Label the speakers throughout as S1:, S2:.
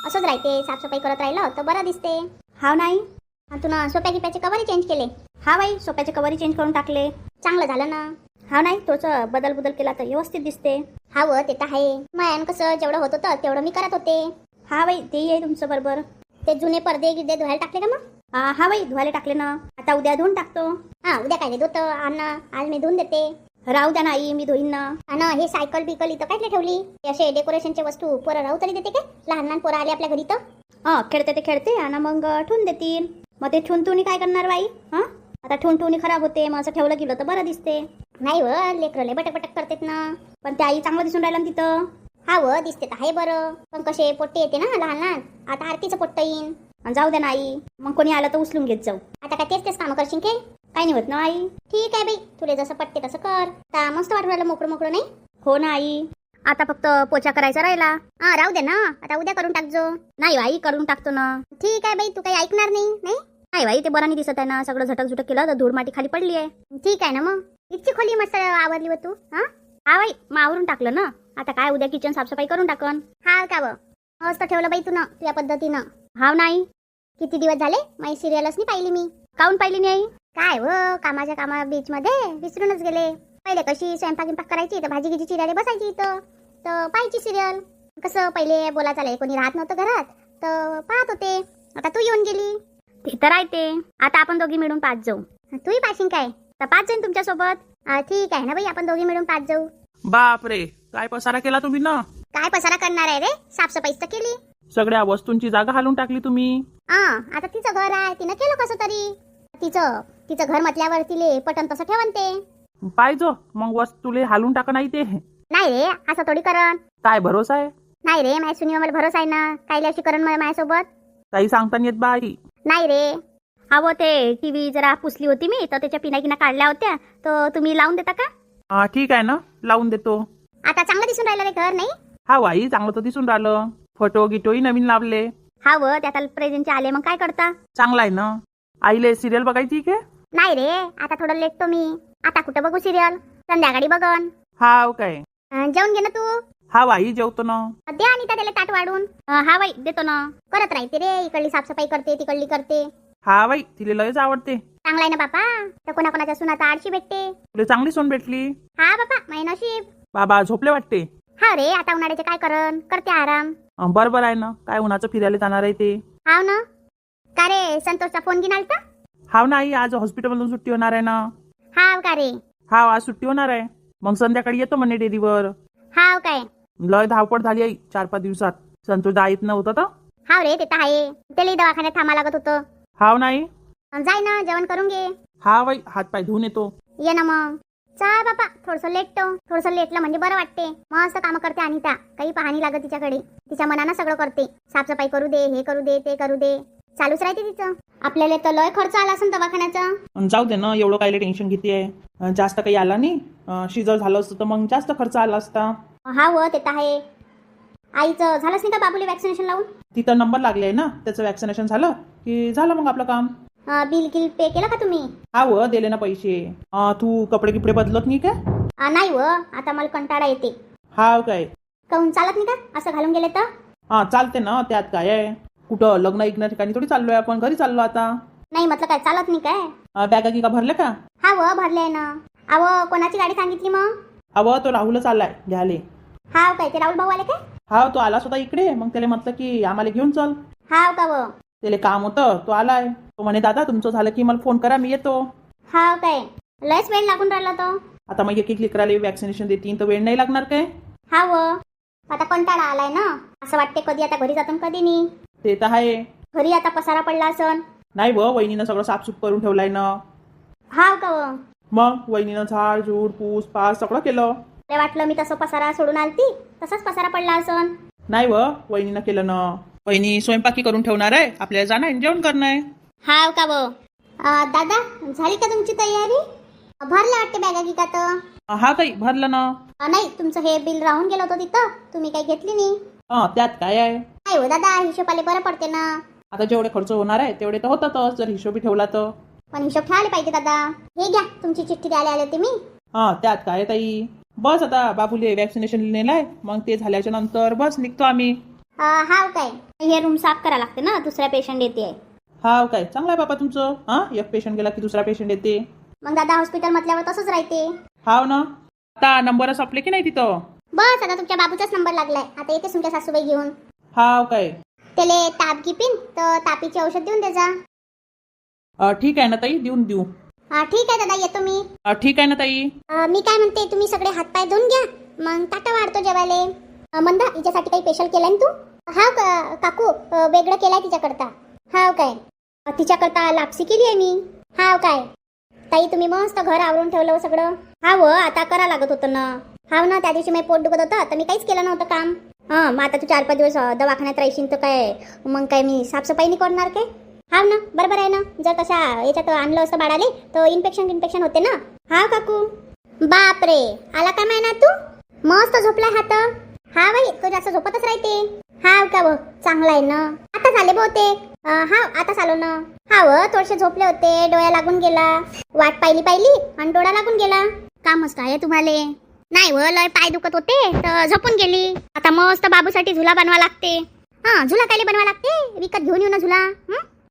S1: असंच राहते, साफसफाई करत राहिलं तर बरं दिसते.
S2: हाव नाही.
S1: तुला सोप्या गिप्याचे कवरही चेंज केले.
S2: हा बाई, सोप्याचे कवरही चेंज करून टाकले.
S1: चांगलं झालं ना.
S2: हाव नाही, थोडंसं बदल केला तर व्यवस्थित दिसते.
S1: हाव ते तर आहे. मायान कसं जेवढं होत होतं तेवढं मी करत होते.
S2: हा बाई, तेही आहे तुमचं बरोबर.
S1: ते जुने पडदे गिद्दे धुवायला टाकले का मग?
S2: हा बाई, धुवायला टाकले ना. आता उद्या धुवून टाकतो.
S1: उद्या काय धुत अन्न, आज मी धुवून देते.
S2: राहू द्या नाही, मी धुईन ना.
S1: हे सायकल बिकल इथं काय ठेवली? असे डेकोरेशनचे वस्तू पोरं राहू तरी देते काय? लहान लहान पोरं आले आपल्या घरी तर
S2: खेळते ते खेळते आणि मग ठेवून देतील. मग ते ठेवून काय करणार बाई? आता ठेवून खराब होते, मग असं ठेवलं गेलं तर बरं दिसते.
S1: नाही लेकरं लय बटक बटक करतात ना.
S2: पण ते आई चांगलं दिसून राहिलं ना तिथं.
S1: दिसते तर आहे बरं, पण कसे पोट्टे येते ना लहान लहान. आता आरतीचं पोट्ट येईन.
S2: जाऊ द्या ना आई, मग कोणी आलं तर उचलून घेत जाऊ.
S1: आता काय तेच कामं करशील काय?
S2: काही नाही होत ना आई.
S1: ठीक आहे बाई, तुला जसं पटते तसं कर. आता मस्त वाटून राहिलं मोकळं मोकळं नाही?
S2: हो ना आई.
S1: आता फक्त पोछा करायचा राहिला. राहू दे ना, आता उद्या करून टाकजो.
S2: नाही आई, करून टाकतो ना.
S1: ठीक आहे बाई, तू काही ऐकणार नाही नाही?
S2: नाही बाई, ते बरं नाही दिसत आहे ना. सगळं झटक केलं तर धूळ माती खाली पडली आहे.
S1: ठीक आहे ना मग. इतकी खोली मस्त आवरली व तू.
S2: हा बाई, मग आवरून टाकलं ना. आता काय उद्या किचन साफसफाई करून टाकन.
S1: का मस्त ठेवलं बाई तू ना तुझ्या पद्धतीनं.
S2: हाव नाही.
S1: किती दिवस झाले माझी सिरियलच नाही पाहिली मी.
S2: काऊन पाहिली नाही?
S1: काय कामाच्या कामा बीच मध्ये विसरूनच गेले. पहिले कशी स्वयंपाक करायची तर भाजी गिजी चिरायला बसायची इथं तर पाहायची सिरियल. कसं पहिले बोला चालाय, कोणी राहत नव्हतं घरात तर पाहत होते. आता तू येऊन गेली.
S2: ते तर राहते. आता आपण दोघी मिळून पाच जाऊ.
S1: तूही पाशील काय?
S2: तर पाच जाईन तुमच्या सोबत.
S1: ठीक आहे ना बाई, आपण दोघी मिळून पाच जाऊ.
S3: बापरे, काय पसारा केला तुम्ही ना.
S1: काय पसारा करणार आहे रे, साफसफाईच तर केली.
S3: सगळ्या वस्तूंची जागा हालून टाकली तुम्ही.
S1: आता तिचं घर आहे, तिनं केलं कसं तरी. तिचं घर म्हटल्यावर तिले पटन तसं ठेवन ते.
S3: पाहिजो मग वस्तूले हालून टाका नाही ते.
S1: नाही रे, असं थोडी करण.
S3: काय भरोसा आहे?
S1: नाही रे, माझ्या सुनीवर मला भरोसा आहे ना. कायले अशी करण माझ्यासोबत?
S3: काही सांगता नाही येत बाई.
S1: नाही रे.
S2: ते टीव्ही जरा पुसली होती मी, तर त्याच्या पिना काढल्या होत्या, तर तुम्ही लावून देता का?
S3: ठीक आहे ना, लावून देतो.
S1: आता चांगलं दिसून राहिलं रे घर नाही?
S3: हा बाई, चांगलं तर दिसून राहिलं. फोटो गिटोही नवीन लावले.
S2: ते आता प्रेझेंटचे आले, मग काय करता?
S3: चांगला आहे ना. आईले सिरियल बघायची के?
S1: नाही रे, आता थोडं लेटतो मी. आता कुठं बघू सिरियल, संध्याकाळी बघन.
S3: हाव काय?
S1: जेवण घे ना तू.
S3: हा बाई, जेवतो ना.
S1: दे आणि त्याला ताट वाढून.
S2: हा बाई, देतो ना.
S1: करत राहते रे, इकडली साफसफाई करते तिकडली करते.
S3: हा बाई, तिला लयच आवडते.
S1: चांगला आहे ना बापा. तर कोणाकोणाच्या सुनाचा आडशी भेटते.
S3: तुला चांगली सोन भेटली.
S1: हा बापा, माय नशीब.
S3: बाबा झोपले वाटते.
S1: हा रे, आता उन्हाळ्याचे काय करण, करते आराम.
S3: बरोबर आहे ना, काय उन्हाचं फिरायला जाणार आहे ते.
S1: हाव ना. का रे, संतोषचा फोन घेऊन आलता?
S3: हाव नाही, आज हॉस्पिटलमधून सुट्टी होणार आहे ना.
S1: हाव का रे?
S3: हाव, आज सुट्टी होणार आहे. मग संध्याकाळी येतो म्हणे डेअरीवर.
S1: हाव काय?
S3: लय धावपळ झाली आई 4-5 दिवसात. संतोष दा येत नव्हता तर.
S1: हाव रे, ते तर आहे. त्याला दवाखान्यात थांबा लागत होतं.
S3: हाव नाही.
S1: जाय ना, जेवण करून घे.
S3: हा बाई, हात पाय धुवून येतो.
S1: ये ना मग. चाल बापा, थोडंसं लेटलं म्हणजे बरं वाटते. मस्त काम करते अनिता, काही पाहणी लागत तिच्याकडे. तिच्या मनानं सगळं करते. साफसफाई करू दे, हे करू दे, ते करू दे, चालूच राहते तिचं. आपल्याला तर लय खर्च आला असेल दवाखान्याचा.
S3: जाऊ दे ना, एवढं कायले टेन्शन घेते. जास्त काही आला नाही. शिजर झालं असतं तर मग जास्त खर्च आला असता.
S1: ते तर आहे. आईचं झालंच नाही का बाबूले वॅक्सिनेशन लावून?
S3: तिथं नंबर लागले आहे ना, त्याचं वॅक्सिनेशन झालं की झालं मग आपलं काम.
S1: बिल पे केलं का तुम्ही?
S3: दिले ना पैसे. तू कपडे गिपडे बदलत नाही का?
S1: नाही आता मला कंटाळा येते.
S3: हाव काय?
S1: काऊन चालत नाही का असं घालून गेले तर?
S3: चालते ना, त्यात काय आहे. कुठं लग्न ऐकण्या ठिकाणी थोडी चाललोय आपण, घरी चाललो आता.
S1: नाही म्हटलं काय चालत नाही काय?
S3: बॅगा गिगा भरले का?
S1: भरले ना. कोणाची गाडी सांगितली मग?
S3: तो राहुलच आलाय घ्याले.
S1: हाव काय? ते राहुल भाऊ आले काय?
S3: तो आला स्वतः इकडे. मग त्याला म्हटलं की आम्हाला घेऊन चल.
S1: हाव का?
S3: त्याला काम होतं, तो आलाय. तो म्हणे दादा तुमचं झालं की मला फोन करा, मी येतो.
S1: हाव काय? लयच वेळ लागून राहिला तो.
S3: आता मग एक लेकराला वॅक्सिनेशन देतील तर वेळ नाही लागणार काय?
S1: आता कंटाळा आलाय ना. असं वाटते कधी आता घरी जातो कधी नाही.
S3: ते तर आहे.
S1: घरी आता पसारा पडला असन.
S3: नाही वहिनीनं सगळं साफसूफ करून ठेवलाय ना.
S1: हाव का?
S3: मग वहिनीनं झाड झूड पूस पास सगळं केलं.
S1: मला वाटलं मी तसं पसारा सोडून आलती, तसाच पसारा पडला असन.
S3: नाही वहिनीनं केलं ना. वहिनी स्वयंपाकी करून ठेवणार आहे, आपल्याला जाणं आहे, जेवण करणं आहे.
S1: हाव का? दादा झाली का तुमची तयारी? भरले वाटते बॅगा की का? तर
S3: हा काही भरलं ना.
S1: नाही, तुमचं हे बिल राहून गेलं होतं तिथं, तुम्ही काही घेतली नाही.
S3: त्यात काय आहे.
S1: नाही दादा, हिशोबाले बरं पडते ना.
S3: आता जेवढे खर्च होणार आहे तेवढे तर होतातच, जर हिशोबी ठेवला तर.
S1: पण हिशोब ठेवायला पाहिजे दादा. हे घ्या, तुमची चिठ्ठी द्यायला आले होते मी.
S3: त्यात काय ताई. बस आता बाबूले वॅक्सिनेशन नेलाय, मग ते झाल्याच्या नंतर बस निघतो आम्ही.
S1: हाव काय
S2: हे रूम साफ करा लागते ना, दुसऱ्या पेशंट येते.
S3: हाव काय, चांगलं आहे बापा तुमचं. हा, एक पेशंट गेला की दुसरा पेशंट येते.
S1: मग दादा हॉस्पिटल म्हटल्यावर तसंच राहते.
S3: हाव ना. आता नंबर संपले की नाही तिथं?
S1: बस आता तुमच्या बाबूचाच नंबर लागलाय. आता येते तुमच्या सासूबाई घेऊन.
S3: हाव काय.
S1: त्याले ताप गिपिन तर तापीचे औषध देऊन द्यायचा.
S3: ठीक आहे ना ताई, देऊन देऊ.
S1: ठीक आहे दादा, येतो मी.
S3: ठीक आहे ना ताई.
S1: मी काय म्हणते, तुम्ही सगळे हातपाय धुवून घ्या, मग ताटा वाढतो जेवायले. मंदा, हिच्यासाठी काही स्पेशल केलंय ना तू? हाव का काकू, वेगळं केलंय तिच्याकरता. हाव काय, तिच्याकरता लापसी केली आहे मी. हाव काय ताई, तुम्ही मस्त घर आवरून ठेवलं सगळं.
S2: हाव, आता करा लागत होतं ना.
S1: हाव ना, त्या दिवशी मी पोट दुखत होतं तर मी काहीच केलं नव्हतं काम.
S2: मग आता तू 4-5 दिवस दवाखान्यात राहशील तर काय मग काय मी साफसफाई नाही करणार काय?
S1: हाव ना, बरोबर आहे ना. जर तशा याच्यात आणलं असतं बाळाले तर इन्फेक्शन होते ना.
S2: हाव काकू.
S1: बापरे, आला का मायना तू? मस्त झोपलाय हात. हा बाई, तो जास्त झोपतच राहते. हाव का व, चांगला आहे ना. आता झाले बहुतेक. हाव, आता चालू ना. हाव, थोडेसे झोपले होते, डोळ्या लागून गेला. वाट पाहिली आणि डोळा लागून गेला. कामच काय तुम्हाला? नाही व, लय पाय दुखत होते तर झोपून गेली. आता मस्त बाबूसाठी झुला बनवा लागते. झुला कायले बनवा लागते? विकत घेऊन येऊ ना झुला.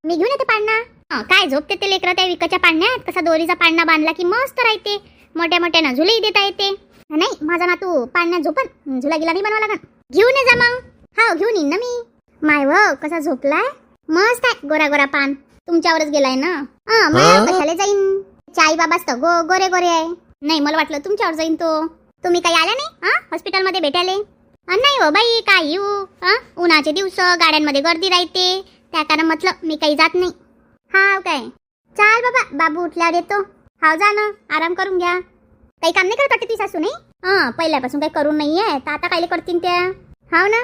S1: मी घेऊन येते पाळणा. काय झोपते ते लेकरं त्या विकतच्या पाळण्यात? कसा दोरीचा पाळणा बांधला की मस्त राहते. मोठ्या मोठ्यानं झुलेही देता येते. नाही, माझा नातू पाळण्यात झोपन, झुला गिला नाही बनवा लागन. घेऊन ये जा मग. हाव, घेऊन येईन ना मी. माय व, कसा झोपलाय. मस्त आहे, गोरा गोरा पान. तुमच्यावरच गेलाय ना. मला कशाला जाईन? चाई बाबाच तर गोरे गोरे आहे. नाही, मला वाटलं तुमच्यावर जाईन तो. तुम्ही काही आल्या नाही हॉस्पिटलमध्ये भेटायले? नाही हो बाई, काय येऊ. उन्हाचे दिवस, गाड्यांमध्ये गर्दी राहते, त्या कारण म्हटलं मी काही जात नाही. हाव काय, चाल बाबा, बाबू उठल्यावर येतो. हाव, जा ना, आराम करून घ्या. काही काम नाही करत वाटते ती सासू? नाही, पहिल्यापासून काही करून नाहीये तर आता काय करतील त्या? हाव ना.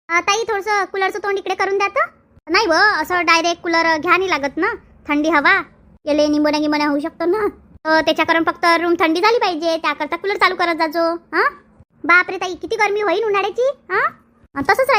S1: ताई, थोडंसं कूलरचं तोंड इकडे करून द्या तर. नाही व, असं डायरेक्ट कूलर घ्या नाही लागत ना. थंडी हवा याले निंबोण्या होऊ शकतो ना. त्याच्याकरून फक्त रूम थंडी झाली पाहिजे, त्याकरता कूलर चालू करत जाजो. बापरे ताई, किती गरमी होईल उन्हाळ्याची. तसंच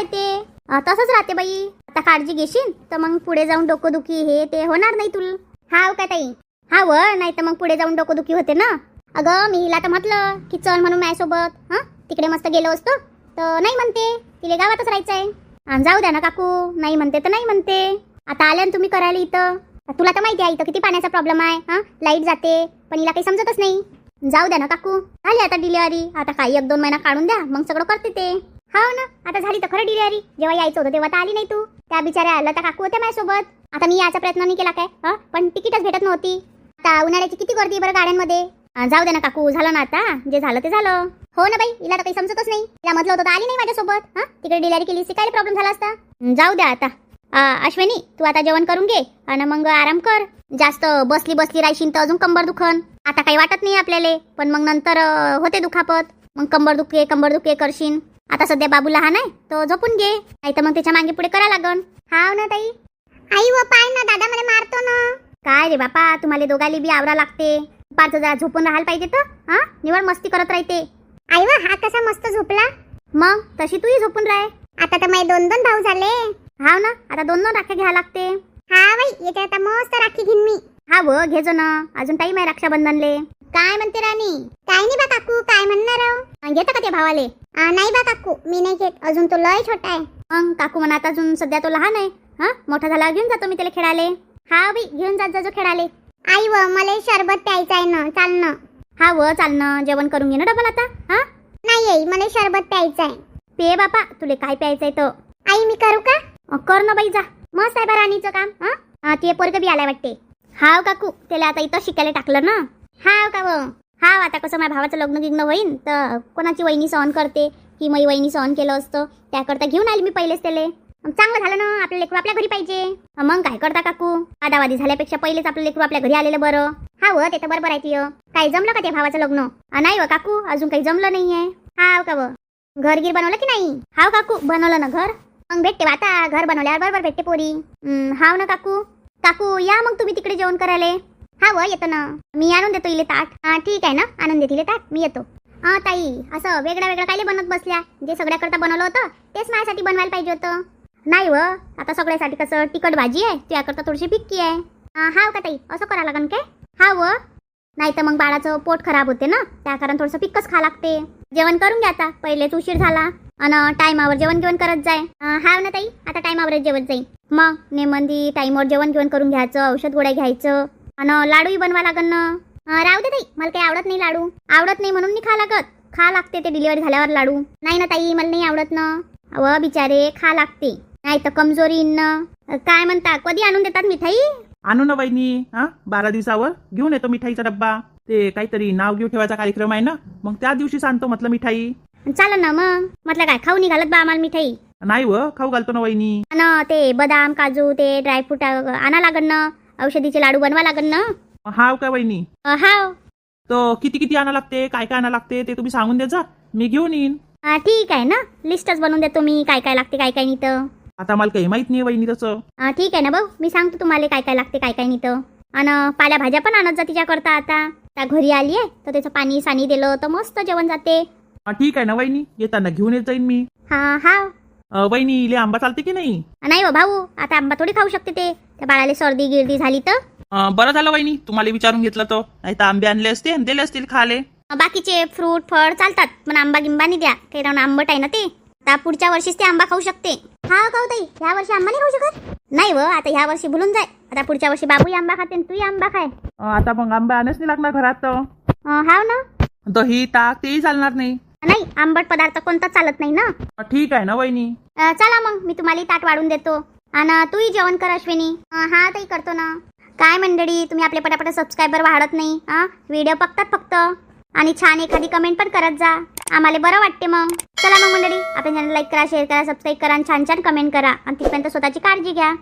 S1: राहते बाई. आता काळजी घेशील तर मग पुढे जाऊन डोकोदुखी हे ते होणार नाही तुला. हाव का ताई? हाव, नाही तर मग पुढे जाऊन डोकोदुखी होते ना. अगं, मी हिला तर म्हटलं की चल म्हणून माझ्यासोबत. तिकडे मस्त गेलो असतो तर नाही म्हणते, तिला गावातच राहायचं आहे. जाऊ द्या ना काकू, नाही म्हणते तर नाही म्हणते. आता आल्या ना तुम्ही करायला इथं. तुला तर माहिती आहे इथं किती पाण्याचा प्रॉब्लेम आहे. लाईट जाते पण हिला काही समजतच नाही. जाऊ द्या ना काकू, झाली आता डिलिव्हरी. आता काही 1-2 महिना काढून द्या, मग सगळं करते ते. हाव ना, आता झाली तर खरं डिलिव्हरी. जेव्हा यायचं होतं तेव्हा तर आली नाही तू. त्या बिचाऱ्या आल्या तर काकू होत्या माझ्यासोबत. आता मी याचा प्रयत्न नाही केला काय, पण तिकीटच भेटत नव्हती. आता उन्हाळ्याची किती गर्दी आहे बरं गाड्यांमध्ये. जाऊ दे ना काकू, झालं ना आता, जे झालं ते झालं. हो ना बाई, हिला तर काही समजतच नाही. तिला म्हटलं होतं तर आली नाही माझ्यासोबत. तिकडे डिलिव्हरी केली असती, काय प्रॉब्लेम झाला असता. जाऊ द्या आता. अश्विनी, तू आता जेवण करून घे आणि मग आराम कर. जास्त बसली राहशील तर अजून कंबर दुखन. आता काही वाटत नाही आपल्याला, पण मग नंतर होते दुखापत. मग कंबर दुखे करशील. आता सध्या बाबू लहान आहे तो झोपून घे, नाही तर मग त्याच्या मागे पुढे करा लागन. हाव ना ताई. आई व पाय ना, दादा मला मारतो ना. काय रे बापा, तुम्हाला दोघाली बी आवरा लागते. पाच जा झोपून राहायला पाहिजे तर निवड मस्ती करत राहते. आई व, हा कसा मस्त झोपला. मग तशी तूही झोपून राह. आता तर माझे 2 भाऊ झाले. हाव ना, आता 2 राख्या घ्या लागते. हा बाई, येते आता मस्त राखी घेईन मी. हा व, घेजो ना, अजून टाईम आहे रक्षाबंधनले. काय म्हणते राणी? काय नाही बा काकू, काय म्हणणार? घेता का ते भावाले? नाही बा काकू, मी नाही घेत, अजून तो लय छोटा आहे. मग काकू म्हणा, आता अजून सध्या तो लहान आहे. मोठा झाला घेऊन जातो मी त्याला खेळाले. हा बाई, घेऊन जात खेळाले. आई व, मला शरबत प्यायचं आहे ना, चाल ना. हा व, चाल ना, जेवण करून घे ना डबल आता. नाही आई, मला शरबत प्यायचं आहे. पे बापा, तुले काय प्यायचंय तर. आई, मी करू का? कर ना बाई, जा. मस्त आहे बा राणीचं काम. ते पोरग बी आलाय वाटते. हाव काकू, त्याला आता इथं शिकायला टाकलं ना. हाव का व? हाव, आता कसं माझ्या भावाचं लग्न गिग्न होईन तर कोणाची वहिनी सहन करते की मी वहिनी सहन केलं असतं, त्याकरता घेऊन आली मी पहिलेच त्याला. चांगलं झालं ना, आपलं लेकरू आपल्या घरी पाहिजे. मग काय करता काकू, आदावादी झाल्यापेक्षा पहिलेच आपलं लेकरू आपल्या घरी आलेलं बरं. हाव, ते तर बरोबर आहे. काय जमलं का ते भावाचं लग्न? नाही व काकू, अजून काही जमलं नाहीये. हाव का व? घरगीर बनवलं की नाही? हाव काकू, बनवलं ना घर. मग भेटते आता, घर बनवल्यावर बरोबर भेटते पोरी. हाव ना काकू. काकू, या मग तुम्ही तिकडे जेवण करायला. हा व, येतो ना, मी आणून देतो इले ताट. ठीक आहे ना, आणून देते इले ताट, मी येतो. ताई, असं वेगळं कायले बनत बसल्या? जे सगळ्याकरता बनवलं होतं तेच माझ्यासाठी बनवायला पाहिजे होतं. नाही व, आता सगळ्यासाठी कसं तिखट भाजी आहे, त्याकरता थोडीशी फिक्की आहे. हाव का ताई, असं करा लागन काय? हा व, नाही तर मग बाळाचं पोट खराब होते ना, त्या कारण थोडंसं फिक्कच खा लागते. जेवण करून घ्या आता, पहिलेच उशीर झाला. आणि टायमावर जेवण घेऊन करत जाय. हाव ना ताई, आता टायमावरच जेवत जाईल. मग नेमंदी टाईमवर जेवण घेऊन करून घ्यायचं, औषध गोळ्या घ्यायचं आणि लाडूही बनवा लागन ना. राहू दे ताई, मला काही आवडत नाही लाडू. आवडत नाही म्हणून नाही खा लागत. खा लागते ते डिलिव्हरी झाल्यावर लाडू. नाही ना ताई, मला नाही आवडत ना. अव बिचारे खा लागते, नाही तर कमजोरी येईन ना. काय म्हणता, कधी आणून देतात मिठाई?
S3: आणू ना वहिनी. 12 दिवसावर घेऊन येतो मिठाईचा डब्बा. ते काहीतरी नाव घेऊ ठेवायचा कार्यक्रम आहे ना, मग त्या दिवशी आणतो म्हटलं मिठाई.
S1: चालन ना मग. म्हटलं काय खाऊ नाही घालत बा आम्हाला मिठाई?
S3: नाही व, खाऊ घालतो ना वहिनी.
S1: आणि ते बदाम काजू ते ड्रायफ्रूट आणा लागन ना. औषधीचे लाडू बनवा लागन ना.
S3: हाव का वहिनी?
S1: हाव.
S3: तर किती आणा लागते, काय काय आणा लागते ते तुम्ही सांगून द्यायचा, मी घेऊन येईन.
S1: ठीक आहे ना, लिस्टच बनवून देतो मी, काय काय लागते काय काय नाही तर.
S3: आता मला काही माहित नाही वहिनी तसं.
S1: ठीक आहे ना भाऊ, मी सांगतो तुम्हाला काय काय लागते काय काय नाही तर. आणि पाल्याभाज्या पण आणत जा तिच्याकरता. आता त्या घरी आली आहे तर त्याचं पाणी सानी दिलं तर मस्त जेवण जाते.
S3: ठीक आहे ना वहिनी, येताना घेऊन येत जाईन मी.
S1: हाव.
S3: वहिनी इले आंबा चालते की नाही?
S1: नाही हो भाऊ, आता आंबा थोडी खाऊ शकते ते. त्या बाळाला सर्दी गिर्दी झाली तर.
S3: बरं झालं वहिनी तुम्हाला विचारून घेतलं तर, नाही तर आंबे आणले असते आणि दिले असतील खाले.
S1: बाकीचे फ्रूट फळ चालतात, पण आंबा गिंबा नाही द्या, काही राहून आंबट आहे ना ते. आता पुढच्या वर्षीच ते आंबा खाऊ शकते. हा खाऊ ताई, ह्या वर्षी आंबा नाही खाऊ शकत? नाही व, आता ह्या वर्षी भुलून जाय. आता पुढच्या वर्षी बाबूही आंबा खाते आणि तूही आंबा खाय.
S3: आता मग आंबे आणच नाही लागणार घरात तर.
S1: हाव ना.
S3: दही ताक तेही चालणार नाही.
S1: नाही, आंबट पदार्थ कोणता चालत नाही ना.
S3: ठीक आहे ना वहिनी.
S1: चला मग, मी तुम्हाला ताट वाढून देतो आणि तूही जेवण कर अश्विनी. हा ताई, करतो ना. काय मंडळी, तुम्ही आपले पटापट सबस्क्रायबर वाढत नाही. व्हिडिओ बघतात फक्त आणि छान एखादी कमेंट पण करत जा, आम्हाला बरं वाटते. मग चला मग मंडळी, आपल्या चॅनल लाईक करा, शेअर करा, सबस्क्राईब करा आणि छान छान कमेंट करा आणि तिथपर्यंत स्वतःची काळजी घ्या.